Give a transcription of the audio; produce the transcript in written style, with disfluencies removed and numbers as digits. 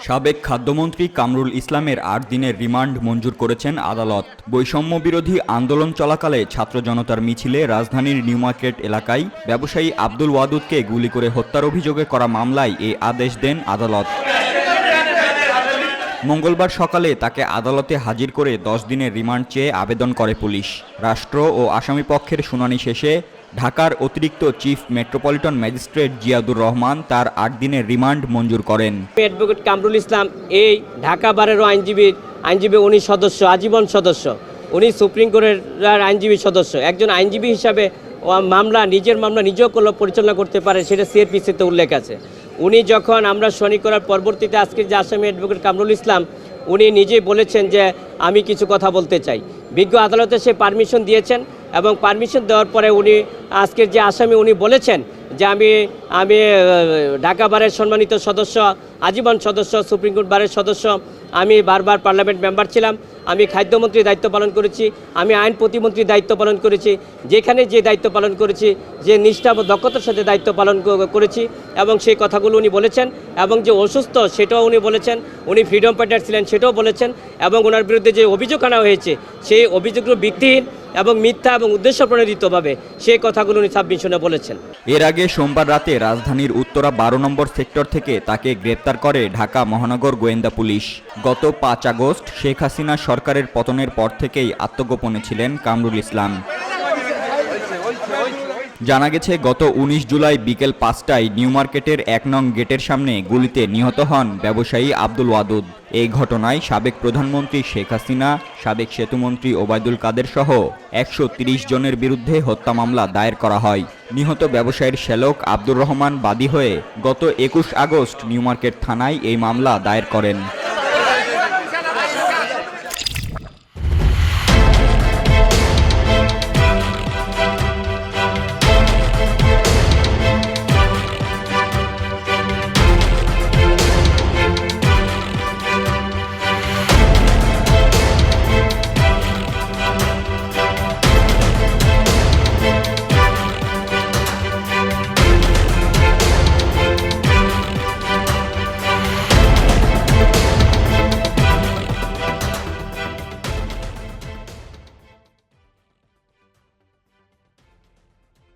সাবেক খাদ্যমন্ত্রী কামরুল ইসলামের ৮ দিনের রিমান্ড মঞ্জুর করেছেন আদালত। বৈষম্য বিরোধী আন্দোলন চলাকালে ছাত্র জনতার মিছিলে রাজধানীর নিউ মার্কেট এলাকায় ব্যবসায়ী আব্দুল ওয়াদুদকে গুলি করে হত্যার অভিযোগে করা মামলায় এই আদেশ দেন আদালত। মঙ্গলবার সকালে তাকে আদালতে হাজির করে ১০ দিনের রিমান্ড চেয়ে আবেদন করে পুলিশ। রাষ্ট্র ও আসামিপক্ষের শুনানি শেষে ঢাকার অতিরিক্ত chief metropolitan magistrate Ziadur Rahman তার ৮ দিনের রিমান্ড মঞ্জুর করেন। অ্যাডভোকেট কামরুল ইসলাম এই ঢাকা বারেরও আইনজীবী উনি সদস্য, আজীবন সদস্য। উনি সুপ্রিম কোর্টের আইনজীবী সদস্য। একজন আইনজীবী হিসাবে নিজের মামলা নিজেও পরিচালনা করতে পারে, সেটা সিআরপিসিতে উল্লেখ আছে। উনি যখন আমরা শুনানি করার পরবর্তীতে আজকের যে আসামি অ্যাডভোকেট কামরুল ইসলাম উনি নিজেই বলেছেন যে আমি কিছু কথা বলতে চাই। বিজ্ঞ আদালতে সে পারমিশন দিয়েছেন এবং পারমিশন দেওয়ার পরে উনি আজকের যে আসামি উনি বলেছেন যে আমি ঢাকা বারের সম্মানিত সদস্য, আজীবন সদস্য, সুপ্রিম কোর্ট বারের সদস্য, আমি বারবার পার্লামেন্ট মেম্বার ছিলাম, আমি খাদ্যমন্ত্রীর দায়িত্ব পালন করেছি, আমি আইন প্রতিমন্ত্রীর দায়িত্ব পালন করেছি, যেখানে যে দায়িত্ব পালন করেছি, যে নিষ্ঠা ও দক্ষতার সাথে দায়িত্ব পালন করেছি এবং সেই কথাগুলো উনি বলেছেন। এবং যে অসুস্থ সেটাও উনি বলেছেন, উনি ফ্রিডম ফাইটার ছিলেন সেটাও বলেছেন। এবং ওনার বিরুদ্ধে যে অভিযোগ আনা হয়েছে সেই অভিযোগগুলো ভিত্তিহীন এবং মিথ্যা এবং উদ্দেশ্য প্রণোদিতভাবে সেই কথাগুলো উনি সাবমিশনে বলেছেন। এর আগে সোমবার রাতে রাজধানীর উত্তরা ১২ নম্বর সেক্টর থেকে তাকে গ্রেপ্তার করে ঢাকা মহানগর গোয়েন্দা পুলিশ। গত ৫ আগস্ট শেখ হাসিনা সরকারের পতনের পর থেকেই আত্মগোপনে ছিলেন কামরুল ইসলাম। জানা গেছে গত ১৯ জুলাই বিকেল ৫টায় নিউ মার্কেটের ১ নং গেটের সামনে গুলিতে নিহত হন ব্যবসায়ী আব্দুল ওয়াদুদ। এই ঘটনায় সাবেক প্রধানমন্ত্রী শেখ হাসিনা, সাবেক সেতুমন্ত্রী ওবায়দুল কাদের সহ ১৩০ জনের বিরুদ্ধে হত্যা মামলা দায়ের করা হয়। নিহত ব্যবসায়ীর শ্যালক আব্দুর রহমান বাদী হয়ে গত ২১ আগস্ট নিউ মার্কেট থানায় এই মামলা দায়ের করেন।